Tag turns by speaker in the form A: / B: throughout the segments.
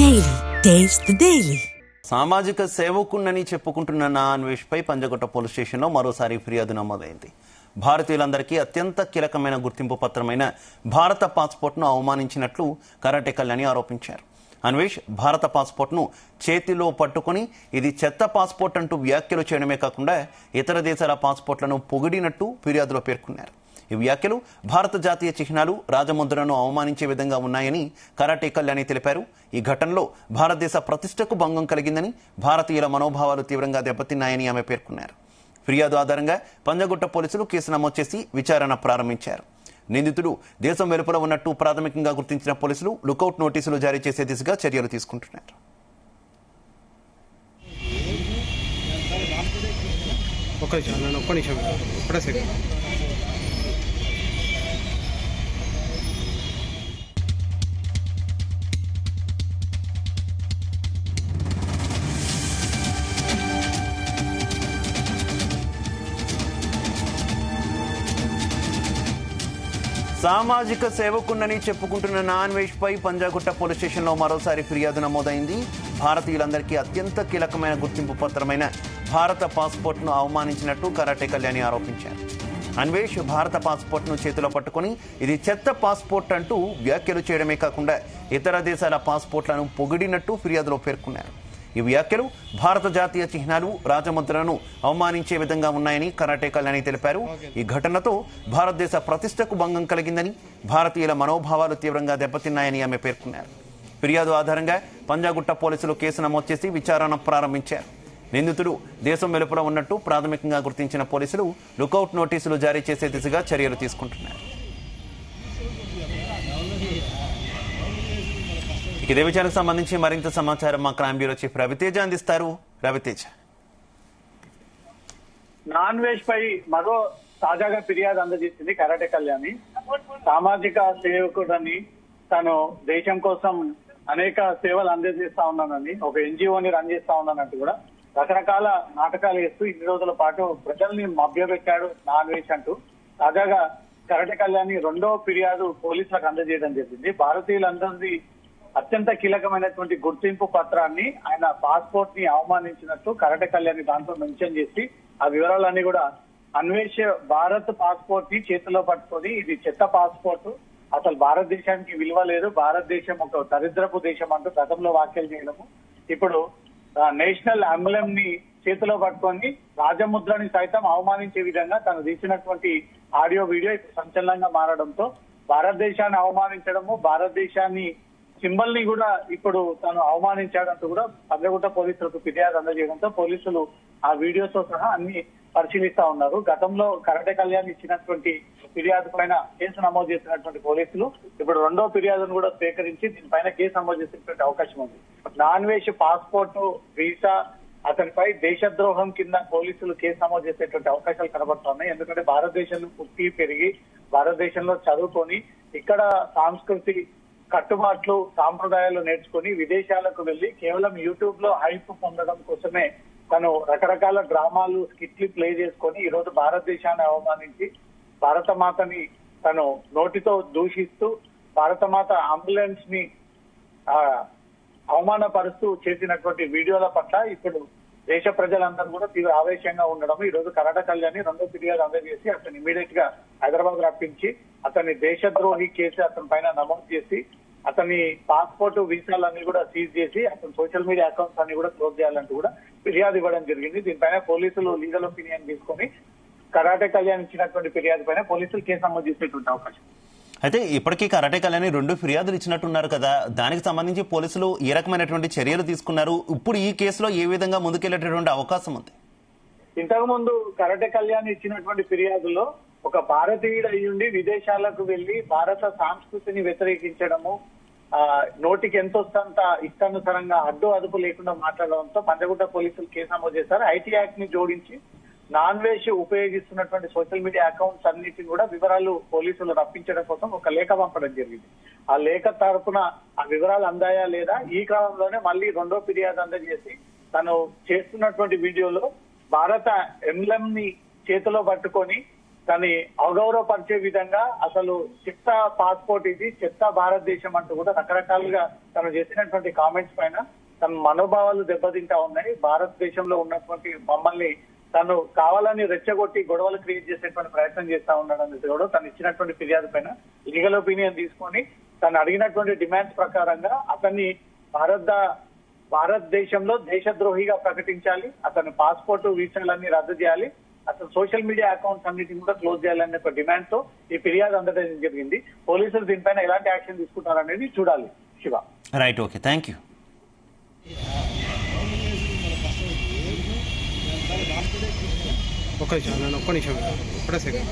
A: Daily. Taste the Daily.
B: సామాజిక సేవకున్నని చెప్పుకుంటున్న నా అన్వేష్ పై పంజగుట్ట పోలీస్ స్టేషన్లో మరోసారి ఫిర్యాదు నమోదైంది. భారతీయులందరికీ అత్యంత కీలకమైన గుర్తింపు పత్రమైన భారత పాస్పోర్ట్ను అవమానించినట్లు కరాటే కళ్యాణి ఆరోపించారు. అన్వేష్ భారత పాస్పోర్ట్ను చేతిలో పట్టుకుని ఇది చెత్త పాస్పోర్ట్ అంటూ వ్యాఖ్యలు చేయడమే కాకుండా ఇతర దేశాల పాస్పోర్ట్లను పొగిడినట్టు ఫిర్యాదులో పేర్కొన్నారు. ఈ వ్యాఖ్యలు భారత జాతీయ చిహ్నాలు రాజముద్రను అవమానించే విధంగా ఉన్నాయని కరాటే కళ్యాణి తెలిపారు. ఈ ఘటనలో భారతదేశ ప్రతిష్టకు భంగం కలిగిందని, భారతీయుల మనోభావాలు తీవ్రంగా దెబ్బతిన్నాయని ఆమె పేర్కొన్నారు. ఫిర్యాదు ఆధారంగా పంజగుట్ట పోలీసులు కేసు నమోదు చేసి విచారణ ప్రారంభించారు. నిందితుడు దేశం వెలుపల ఉన్నట్టు ప్రాథమికంగా గుర్తించిన పోలీసులు లుకౌట్ నోటీసులు జారీ చేసే దిశగా చర్యలు తీసుకుంటున్నారు. సామాజిక సేవకున్నని చెప్పుకుంటున్న నా అన్వేష్ పై పంజాగుట్ట పోలీస్ స్టేషన్లో మరోసారి ఫిర్యాదు నమోదైంది. భారతీయులందరికీ అత్యంత కీలకమైన గుర్తింపు పత్రమైన భారత పాస్పోర్ట్ను అవమానించినట్టు కరాటే కళ్యాణి ఆరోపించారు. అన్వేష్ భారత పాస్పోర్ట్ను చేతిలో పట్టుకుని ఇది చెత్త పాస్పోర్ట్ అంటూ వ్యాఖ్యలు చేయడమే కాకుండా ఇతర దేశాల పాస్పోర్ట్లను పొగిడినట్టు ఫిర్యాదులో పేర్కొన్నారు. ఈ వ్యాఖ్యలు భారత జాతీయ చిహ్నాలు రాజముద్రను అవమానించే విధంగా ఉన్నాయని కరాటే కళ్యాణి తెలిపారు. ఈ ఘటనతో భారతదేశ ప్రతిష్టకు భంగం కలిగిందని, భారతీయుల మనోభావాలు తీవ్రంగా దెబ్బతిన్నాయని ఆమె పేర్కొన్నారు. ఫిర్యాదు ఆధారంగా పంజాగుట్ట పోలీసులు కేసు నమోదు చేసి విచారణ ప్రారంభించారు. నిందితుడు దేశం వెలుపల ఉన్నట్టు ప్రాథమికంగా గుర్తించిన పోలీసులు లుకౌట్ నోటీసులు జారీ చేసే దిశగా చర్యలు తీసుకుంటున్నారు. ఇదే విషయానికి సంబంధించి మరింత సమాచారం మా క్రైమ్ బ్యూరో చీఫ్ రవితేజ అందిస్తారు. రవితేజ,
C: నాన్ వెజ్ పై మరో తాజాగా ఫిర్యాదు అందజేసింది కరాటే కళ్యాణి. సామాజిక సేవకుడని, తను దేశం కోసం అనేక సేవలు అందజేస్తా ఉన్నానని, ఒక ఎన్జిఓని రన్ చేస్తా ఉన్నానంటూ కూడా రకరకాల నాటకాలు వేస్తూ ఇన్ని రోజుల పాటు ప్రజల్ని మభ్యపెట్టాడు నాన్ వెజ్ అంటూ తాజాగా కరాటే కళ్యాణి రెండో ఫిర్యాదు పోలీసులకు అందజేయడం జరిగింది. భారతీయులందరిది అత్యంత కీలకమైనటువంటి గుర్తింపు పత్రాన్ని, ఆయన పాస్పోర్ట్ ని అవమానించినట్టు కరాటే కళ్యాణి దాంట్లో మెన్షన్ చేసి ఆ వివరాలన్నీ కూడా అన్వేష్ భారత్ పాస్పోర్ట్ ని చేతిలో పట్టుకొని ఇది చెత్త పాస్పోర్ట్, అసలు భారతదేశానికి విలువ లేదు, భారతదేశం ఒక దరిద్రపు దేశం అంటూ గతంలో వ్యాఖ్యలు చేయడము, ఇప్పుడు నేషనల్ అంబులెం ని చేతిలో పట్టుకొని రాజముద్రని సైతం అవమానించే విధంగా తను తీసినటువంటి ఆడియో వీడియో ఇప్పుడు సంచలనంగా మారడంతో భారతదేశాన్ని అవమానించడము, భారతదేశాన్ని సింబల్ ని కూడా ఇప్పుడు తను అవమానించాడంటూ కూడా పంజగుట్ట పోలీసులకు ఫిర్యాదు అందజేయడంతో పోలీసులు ఆ వీడియోతో సహా అన్ని పరిశీలిస్తా ఉన్నారు. గతంలో కరాటే కళ్యాణ్ ఇచ్చినటువంటి ఫిర్యాదు పైన కేసు నమోదు చేసినటువంటి పోలీసులు ఇప్పుడు రెండో ఫిర్యాదును కూడా స్వీకరించి దీనిపైన కేసు నమోదు చేసేటువంటి అవకాశం ఉంది. నాన్ వెజ్ పాస్పోర్ట్, వీసా, అతనిపై దేశద్రోహం కింద పోలీసులు కేసు నమోదు చేసేటువంటి అవకాశాలు కనబడుతున్నాయి. ఎందుకంటే భారతదేశంలో పుట్టి పెరిగి భారతదేశంలో చదువుకొని ఇక్కడ సంస్కృతి కట్టుబాట్లు సాంప్రదాయాలు నేర్చుకుని విదేశాలకు వెళ్లి కేవలం యూట్యూబ్ లో హైప్ పొందడం కోసమే తను రకరకాల డ్రామాలు, స్కిట్లు ప్లే చేసుకొని ఈ రోజు భారతదేశాన్ని అవమానించి భారత మాతని తను నోటితో దూషిస్తూ భారతమాత అంబులెన్స్ ని అవమానపరుస్తూ చేసినటువంటి వీడియోల పట్ల ఇప్పుడు దేశ ప్రజలందరూ కూడా తీవ్ర ఆవేశంగా ఉండడం, ఈ రోజు కరాటే కళ్యాణి రెండో ఫిర్యాదు అందజేసి అతను ఇమీడియట్ గా హైదరాబాద్ రప్పించి అతని దేశద్రోహి కేసు అతని పైన నమోదు చేసి అతని పాస్పోర్ట్, వీసాలన్నీ కూడా సీజ్ చేసి అతని సోషల్ మీడియా అకౌంట్స్ అన్ని కూడా క్లోజ్ చేయాలంటూ కూడా ఫిర్యాదు ఇవ్వడం జరిగింది. దీనిపైన పోలీసులు లీగల్ ఒపీనియన్ తీసుకొని కరాటే కళ్యాణ్ ఇచ్చినటువంటి ఫిర్యాదు పైన పోలీసులు కేసు నమోదు చేసేటువంటి అవకాశం.
B: అయితే ఇప్పటికీ కరాటే కళ్యాణి 2 ఫిర్యాదులు ఇచ్చినట్టున్నారు కదా, దానికి సంబంధించి పోలీసులు ఏ రకమైనటువంటి చర్యలు తీసుకున్నారు? ఇప్పుడు ఈ కేసులో ఏ విధంగా ముందుకెళ్లేటటువంటి అవకాశం ఉంది?
C: ఇంతకు ముందు కరాటే కళ్యాణ్ ఇచ్చినటువంటి ఫిర్యాదులో ఒక భారతీయుడు అయ్యుండి విదేశాలకు వెళ్లి భారత సంస్కృతిని వ్యతిరేకించడము, నోటికి ఎంత వస్తంత ఇష్టానుసారంగా అడ్డు అదుపు లేకుండా మాట్లాడడంతో పంజగుట్ట పోలీసులు కేసు నమోదు చేశారు. ఐటీ యాక్ట్ ని జోడించి నాన్ వెజ్ ఉపయోగిస్తున్నటువంటి సోషల్ మీడియా అకౌంట్స్ అన్నిటిని కూడా వివరాలు పోలీసులు రప్పించడం కోసం ఒక లేఖ పంపడం జరిగింది. ఆ లేఖ తరపున ఆ వివరాలు అందాయా లేదా, ఈ క్రమంలోనే మళ్ళీ రెండో ఫిర్యాదు అందజేసి తను చేస్తున్నటువంటి వీడియోలో భారత ఎంబ్లెం ని చేతిలో పట్టుకొని కానీ అగౌరవపరిచే విధంగా అసలు చెత్త పాస్పోర్ట్ ఇది, చెత్త భారతదేశం అంటూ కూడా రకరకాలుగా తను చేసినటువంటి కామెంట్స్ పైన తన మనోభావాలు దెబ్బతింటా ఉన్నాయి. భారతదేశంలో ఉన్నటువంటి మమ్మల్ని తను కావాలని రెచ్చగొట్టి గొడవలు క్రియేట్ చేసేటువంటి ప్రయత్నం చేస్తా ఉన్నాడు అనేది కూడా తను ఇచ్చినటువంటి ఫిర్యాదు పైన లీగల్ ఒపీనియన్ తీసుకొని తను అడిగినటువంటి డిమాండ్స్ ప్రకారంగా అతన్ని భారతదేశంలో దేశద్రోహిగా ప్రకటించాలి, అతని పాస్పోర్ట్ వీసాలన్నీ రద్దు చేయాలి, అతను సోషల్ మీడియా అకౌంట్స్ అన్నిటిని కూడా క్లోజ్ చేయాలనే ఒక డిమాండ్ తో ఈ ఫిర్యాదు అందడం జరిగింది. పోలీసులు దీనిపైన ఎలాంటి యాక్షన్ తీసుకుంటారనేది చూడాలి. Shiva.
B: Right, okay, thank you.
D: ఒక్క నిమిషం ఒకటే సెకండ్.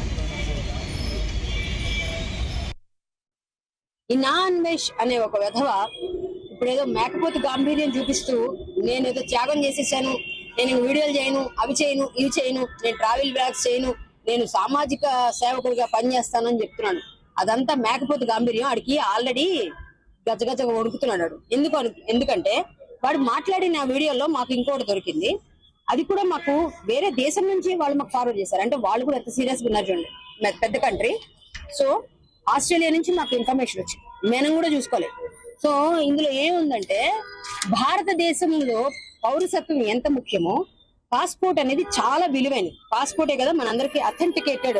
E: ఈ నా అన్వేష్ అనే ఒక వెధవ ఇప్పుడేదో మేకపోతే గాంభీర్యం చూపిస్తూ నేనేదో త్యాగం చేసేసాను, నేను వీడియోలు చేయను, అవి చేయను, ఇవి చేయను, నేను ట్రావెల్ బ్లాగ్స్ చేయను, నేను సామాజిక సేవకుడిగా పనిచేస్తానని చెప్తున్నాను. అదంతా మేకపోతే గాంభీర్యం. ఆడికి ఆల్రెడీ గజగజగా వణుకుతున్నాడు. ఎందుకంటే వాడు మాట్లాడిన వీడియోలో మాకు ఇంకోటి దొరికింది. అది కూడా మాకు వేరే దేశం నుంచి వాళ్ళు మాకు ఫార్వర్డ్ చేశారు. అంటే వాళ్ళు కూడా ఎంత సీరియస్ గా ఉన్నారు చూడండి, పెద్ద కంట్రీ. సో ఆస్ట్రేలియా నుంచి మాకు ఇన్ఫర్మేషన్ వచ్చింది, మనం కూడా చూసుకోలేదు. సో ఇందులో ఏముందంటే భారతదేశంలో పౌరసత్వం ఎంత ముఖ్యమో పాస్పోర్ట్ అనేది చాలా విలువైనది. పాస్పోర్టే కదా మనందరికి authenticated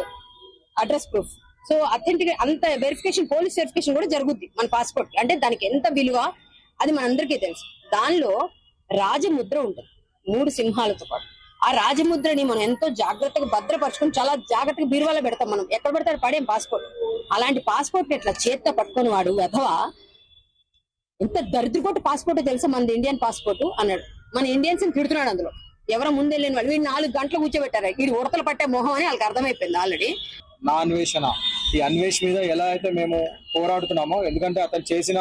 E: address proof. So authenticate అంత వెరిఫికేషన్, పోలీస్ వెరిఫికేషన్ కూడా జరుగుద్ది మన పాస్పోర్ట్. అంటే దానికి ఎంత విలువ అది మనందరికీ తెలుసు. దానిలో రాజముద్ర ఉంటుంది 3 సింహాలతో పాటు. ఆ రాజముద్రని మనం ఎంతో జాగ్రత్తగా భద్రపరచుకొని చాలా జాగ్రత్తగా బీరువాలో పెడతాం. మనం ఎక్కడ పెడతాడు పడేం పాస్పోర్ట్. అలాంటి పాస్పోర్ట్ ఇట్లా చేత్తో పట్టుకొని వాడు అథవా ఎంత దరిద్రకొట్టు పాస్పోర్ట్ తెలుసా మనది ఇండియన్ పాస్పోర్ట్ అన్నాడు. మన ఇండియన్స్ ని తిడుతున్నాడు. అందులో ఎవరో ముందెళ్ళిన వాళ్ళు వీడు 4 గంటలు కూర్చోబెట్టారు. వీడు ఉడతలు పట్టే మొహం అని వాళ్ళకి అర్థమైపోయింది ఆల్రెడీ.
F: నా అన్వేషణ ఈ అన్వేష్ మీద ఎలా అయితే మేము పోరాడుతున్నామో, ఎందుకంటే అతను చేసిన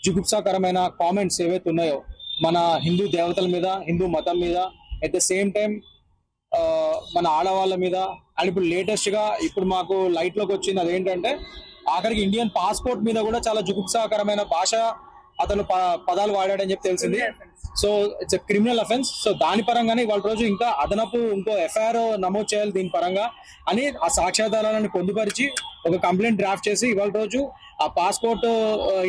F: జుగుప్సాకరమైన కామెంట్స్ ఏవైతే ఉన్నాయో మన హిందూ దేవతల మీద, హిందూ మతం మీద, అట్ ద సేమ్ టైం మన ఆడవాళ్ళ మీద, అండ్ ఇప్పుడు లేటెస్ట్ గా ఇప్పుడు మాకు లైట్ లోకి వచ్చింది అదేంటంటే ఆఖరికి ఇండియన్ పాస్పోర్ట్ మీద కూడా చాలా జుగుప్సాకరమైన భాష అతను పదాలు వాడాడని చెప్పి తెలిసింది. So it's a criminal offence. So దాని పరంగానే ఇవాళ రోజు ఇంకా అదనపు ఇంకో ఎఫ్ఐఆర్ నమోదు చేయాలి దీని పరంగా అని ఆ సాక్ష్యాధారాలను పొందుపరిచి ఒక కంప్లైంట్ డ్రాఫ్ట్ చేసి ఇవాళ రోజు ఆ పాస్పోర్ట్,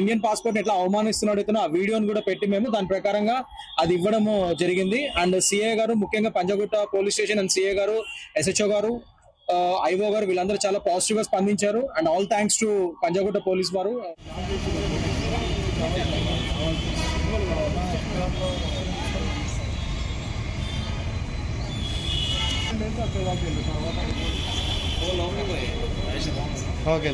F: ఇండియన్ పాస్పోర్ట్ ఎట్లా అవమానిస్తున్నాడు ఇతను, ఆ వీడియోని కూడా పెట్టి మేము దాని ప్రకారంగా అది ఇవ్వడము జరిగింది. అండ్ సిఐ గారు, ముఖ్యంగా Panjagutta police station and CI గారు, ఎస్హెచ్ఓ గారు, ఐఓ గారు వీళ్ళందరూ చాలా పాజిటివ్ గా స్పందించారు. And all thanks to Panjagutta police వారు.
D: ఓకే.